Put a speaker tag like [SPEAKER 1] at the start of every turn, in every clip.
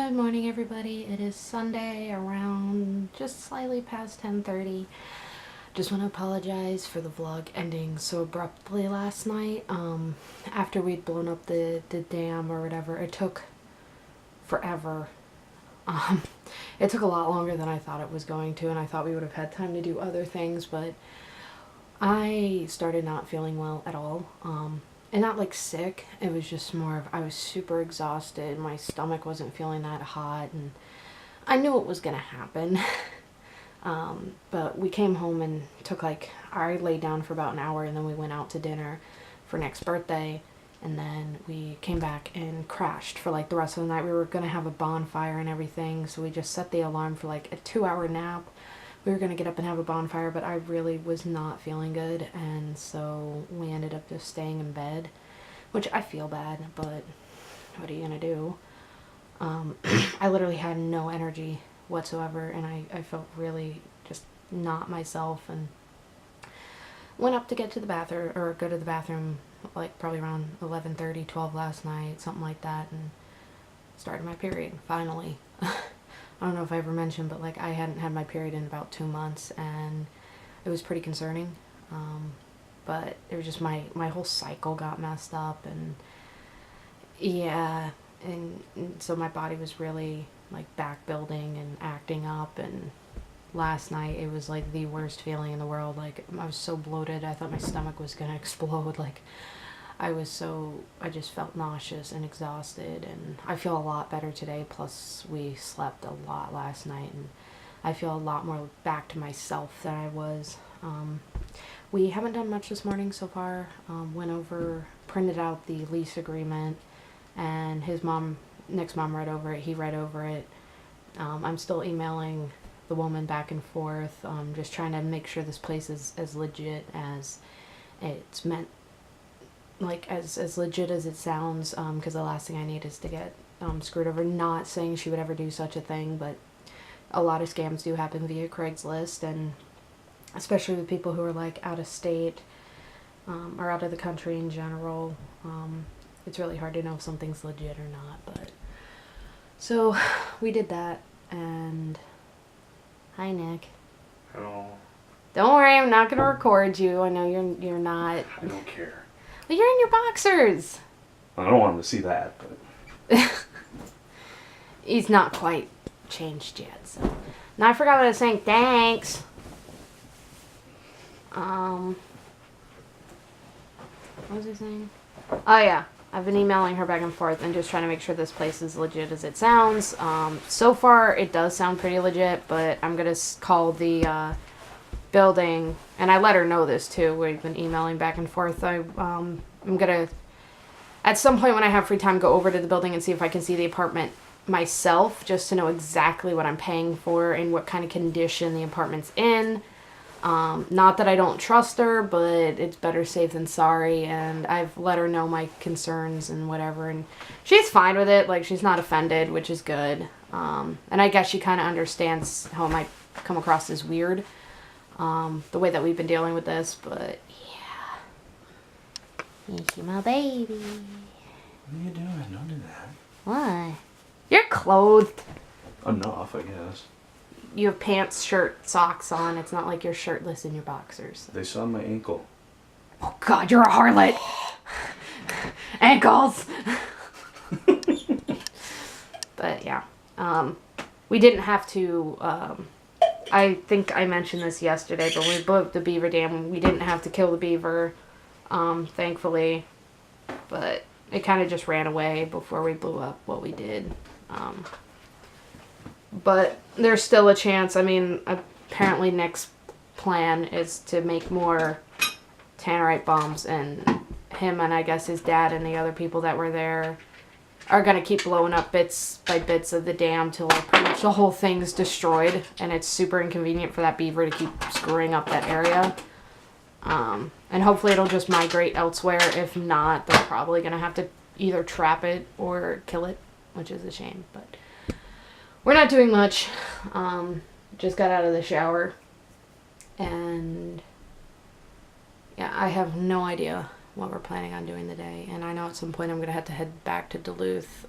[SPEAKER 1] Good morning, everybody. It is Sunday around just slightly past 10:30. Just want to apologize for the vlog ending so abruptly last night. After we'd blown up the dam or whatever, it took forever. It took a lot longer than I thought it was going to, and I thought we would have had time to do other things, but I started not feeling well at all. And not like sick, it was just more of, I was super exhausted, my stomach wasn't feeling that hot, and I knew it was gonna happen. But we came home and I laid down for about an hour, and then we went out to dinner for Nick's birthday, and then we came back and crashed for like the rest of the night. We were gonna have a bonfire and everything, so we just set the alarm for like a 2-hour nap. We were going to get up and have a bonfire, but I really was not feeling good, and so we ended up just staying in bed, which I feel bad, but what are you going to do? I literally had no energy whatsoever, and I felt really just not myself, and went up to get to the bathroom, or go to the bathroom, like probably around 11:30, 12 last night, something like that, and started my period, finally. I don't know if I ever mentioned, but like I hadn't had my period in about 2 months, and it was pretty concerning. But it was just my whole cycle got messed up, and yeah, and so my body was really like back building and acting up, and last night it was like the worst feeling in the world. Like I was so bloated, I thought my stomach was gonna explode. Like I just felt nauseous and exhausted, and I feel a lot better today, plus we slept a lot last night, and I feel a lot more back to myself than I was. We haven't done much this morning so far. Went over, printed out the lease agreement, and Nick's mom read over it, he read over it. I'm still emailing the woman back and forth, just trying to make sure this place is as legit as it's meant, like as legit as it sounds, because the last thing I need is to get screwed over. Not saying she would ever do such a thing, but a lot of scams do happen via Craigslist, and especially with people who are like out of state, or out of the country in general. It's really hard to know if something's legit or not. But so we did that, and hi Nick.
[SPEAKER 2] Hello.
[SPEAKER 1] Don't worry, I'm not gonna record you. I know you're not.
[SPEAKER 2] I don't care.
[SPEAKER 1] Well, you're in your boxers.
[SPEAKER 2] I don't want him to see that, but
[SPEAKER 1] He's not quite changed yet, so. Now I forgot what I was saying. Thanks. What was I saying? Oh yeah, I've been emailing her back and forth and just trying to make sure this place is legit as it sounds. So far it does sound pretty legit, but I'm gonna call the building, and I let her know this too. We've been emailing back and forth. I'm gonna, at some point when I have free time, go over to the building and see if I can see the apartment myself, just to know exactly what I'm paying for and what kind of condition the apartment's in. Not that I don't trust her, but it's better safe than sorry, and I've let her know my concerns and whatever, and she's fine with it. Like, she's not offended, which is good. And I guess she kind of understands how it might come across as weird, the way that we've been dealing with this, but yeah. Thank you, my baby.
[SPEAKER 2] what are you doing? Don't do that.
[SPEAKER 1] Why? You're clothed.
[SPEAKER 2] Enough, I guess.
[SPEAKER 1] You have pants, shirt, socks on. It's not like you're shirtless in your boxers.
[SPEAKER 2] They saw my ankle.
[SPEAKER 1] Oh God, you're a harlot. Ankles. But yeah, we didn't have to. I think I mentioned this yesterday, but when we blew up the beaver dam, we didn't have to kill the beaver, thankfully. But it kind of just ran away before we blew up what we did. But there's still a chance. I mean, apparently Nick's plan is to make more tannerite bombs, and him and I guess his dad and the other people that were there are going to keep blowing up bits by bits of the dam till pretty much the whole thing's destroyed, and it's super inconvenient for that beaver to keep screwing up that area. And hopefully it'll just migrate elsewhere. If not, they're probably going to have to either trap it or kill it, which is a shame. But we're not doing much. Just got out of the shower, and yeah, I have no idea what we're planning on doing today, and I know at some point I'm going to have to head back to Duluth.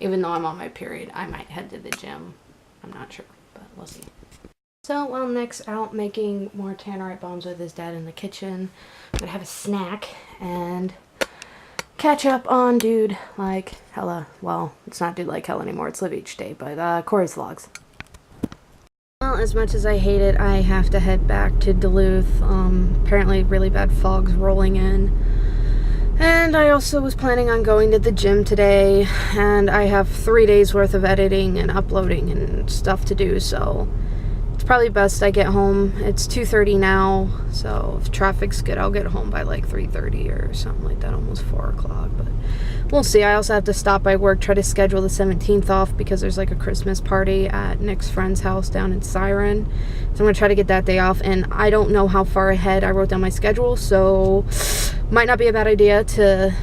[SPEAKER 1] Even though I'm on my period, I might head to the gym. I'm not sure, but we'll see. So while Nick's out making more tannerite bombs with his dad in the kitchen, I'm gonna have a snack and catch up on Dude Like Hella. Well, it's not Dude Like Hella anymore, it's Live Each Day, but Corey's vlogs. Well, as much as I hate it, I have to head back to Duluth. Apparently really bad fog's rolling in. And I also was planning on going to the gym today, and I have 3 days worth of editing and uploading and stuff to do, so it's probably best I get home. It's 2:30 now, so if traffic's good, I'll get home by like 3:30 or something like that, almost 4 o'clock, but we'll see. I also have to stop by work, try to schedule the 17th off because there's like a Christmas party at Nick's friend's house down in Siren, so I'm going to try to get that day off, and I don't know how far ahead I wrote down my schedule, so might not be a bad idea to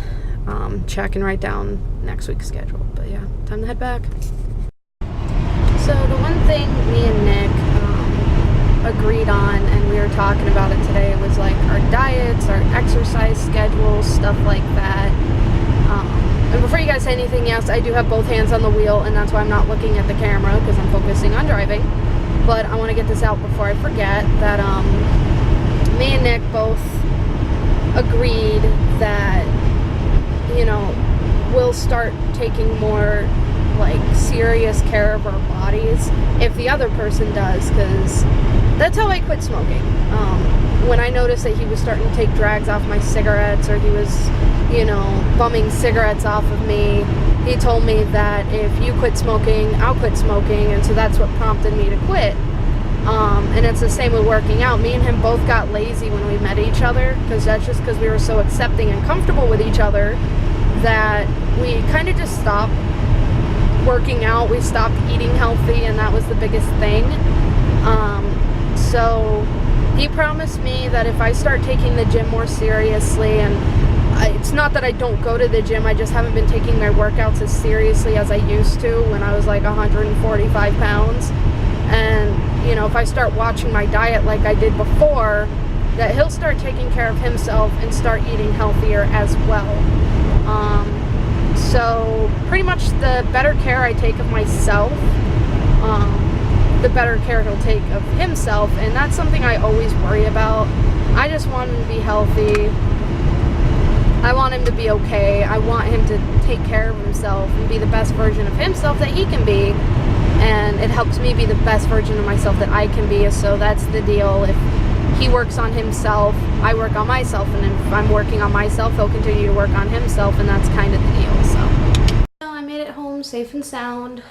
[SPEAKER 1] check and write down next week's schedule, but yeah, time to head back. So the one thing me and Nick agreed on, and we were talking about it today, was like our diets, our exercise schedules, stuff like that. And before you guys say anything, yes, I do have both hands on the wheel, and that's why I'm not looking at the camera, because I'm focusing on driving. But I want to get this out before I forget that me and Nick both agreed that, you know, we'll start taking more like serious care of our bodies if the other person does, because that's how I quit smoking. When I noticed that he was starting to take drags off my cigarettes, or he was, you know, bumming cigarettes off of me, he told me that if you quit smoking, I'll quit smoking, and so that's what prompted me to quit. And it's the same with working out. Me and him both got lazy when we met each other, because that's just because we were so accepting and comfortable with each other that we kind of just stopped working out. We stopped eating healthy, and that was the biggest thing. So he promised me that if I start taking the gym more seriously, and it's not that I don't go to the gym, I just haven't been taking my workouts as seriously as I used to when I was like 145 pounds. And, you know, if I start watching my diet like I did before, that he'll start taking care of himself and start eating healthier as well. So pretty much the better care I take of myself, the better care he'll take of himself, and that's something I always worry about. I just want him to be healthy. I want him to be okay. I want him to take care of himself and be the best version of himself that he can be, and it helps me be the best version of myself that I can be. So that's the deal. If he works on himself, I work on myself, and if I'm working on myself, he'll continue to work on himself, and that's kind of the deal. So I made it home safe and sound.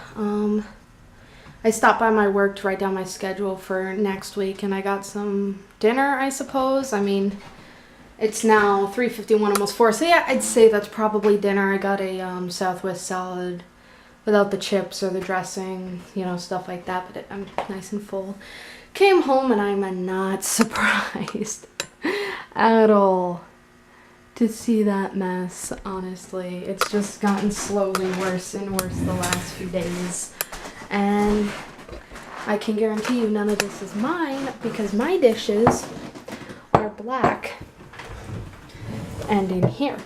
[SPEAKER 1] I stopped by my work to write down my schedule for next week, and I got some dinner, I suppose. I mean, it's now 3:51, almost 4, so yeah, I'd say that's probably dinner. I got a Southwest salad without the chips or the dressing, you know, stuff like that, but I'm nice and full. Came home, and I'm not surprised at all to see that mess, honestly. It's just gotten slowly worse and worse the last few days. And I can guarantee you none of this is mine, because my dishes are black and in here,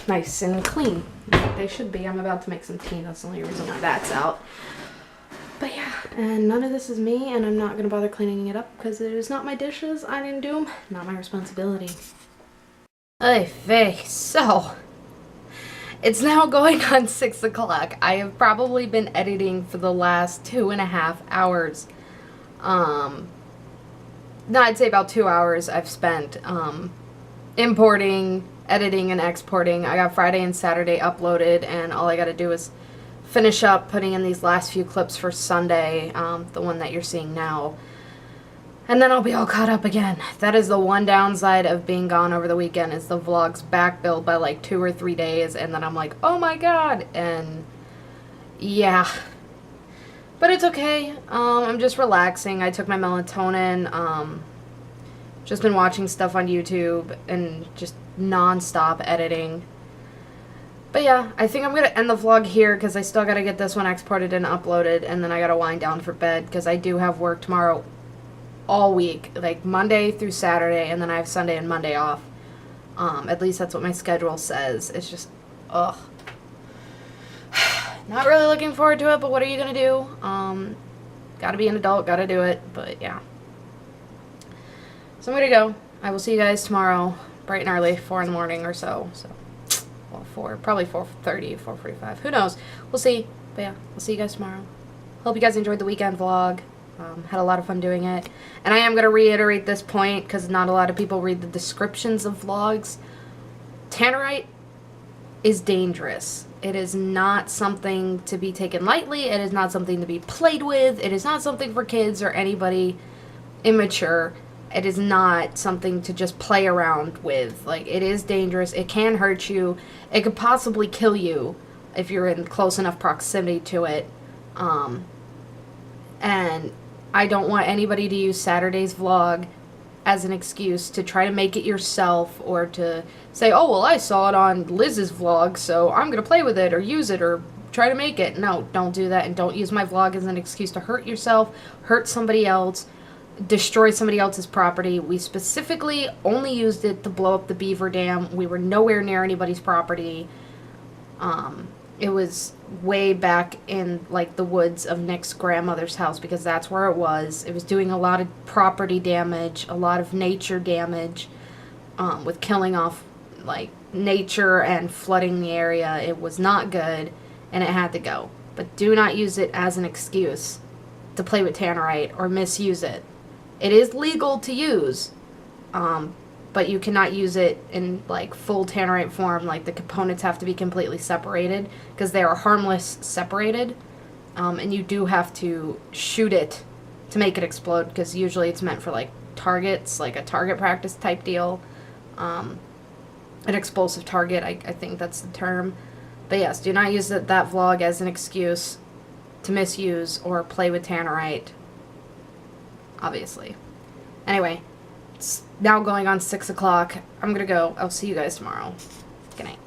[SPEAKER 1] nice and clean. Like they should be. I'm about to make some tea. That's the only reason why that's out. But yeah, and none of this is me, and I'm not going to bother cleaning it up because it is not my dishes. I didn't do them. Not my responsibility. Okay, so it's now going on 6 o'clock. I have probably been editing for the last 2.5 hours. No, I'd say about 2 hours I've spent importing, editing, and exporting. I got Friday and Saturday uploaded, and all I got to do is finish up putting in these last few clips for Sunday, the one that you're seeing now. And then I'll be all caught up again. That is the one downside of being gone over the weekend, is the vlogs back billed by like 2 or 3 days, and then I'm like, oh my god, and yeah. But it's okay. I'm just relaxing. I took my melatonin, just been watching stuff on YouTube and just non-stop editing. But yeah, I think I'm going to end the vlog here because I still got to get this one exported and uploaded, and then I got to wind down for bed because I do have work tomorrow all week, like Monday through Saturday, and then I have Sunday and Monday off. At least that's what my schedule says. It's just, ugh. not really looking forward to it, but what are you gonna do? Gotta be an adult, gotta do it, but yeah. So I'm gonna go. I will see you guys tomorrow, bright and early, 4 in the morning or so. So, well, 4, probably 4:30, 4:45. Who knows? We'll see. But yeah, we'll see you guys tomorrow. Hope you guys enjoyed the weekend vlog. Had a lot of fun doing it. And I am gonna reiterate this point because not a lot of people read the descriptions of vlogs. Tannerite is dangerous. It is not something to be taken lightly. It is not something to be played with. It is not something for kids or anybody immature. It is not something to just play around with. Like, it is dangerous. It can hurt you. It could possibly kill you if you're in close enough proximity to it. And I don't want anybody to use Saturday's vlog as an excuse to try to make it yourself or to say, oh, well, I saw it on Liz's vlog, so I'm going to play with it or use it or try to make it. No, don't do that, and don't use my vlog as an excuse to hurt yourself, hurt somebody else, destroy somebody else's property. We specifically only used it to blow up the beaver dam. We were nowhere near anybody's property. It was way back in like the woods of Nick's grandmother's house because that's where it was. It was doing a lot of property damage, a lot of nature damage, with killing off like nature and flooding the area. It was not good and it had to go. But do not use it as an excuse to play with tannerite or misuse it. It is legal to use, but you cannot use it in like full tannerite form. Like the components have to be completely separated because they are harmless separated, and you do have to shoot it to make it explode because usually it's meant for like targets, like a target practice type deal, an explosive target, I think that's the term. But yes, do not use that vlog as an excuse to misuse or play with tannerite, obviously. Anyway, it's now going on 6 o'clock. I'm gonna go. I'll see you guys tomorrow. Good night.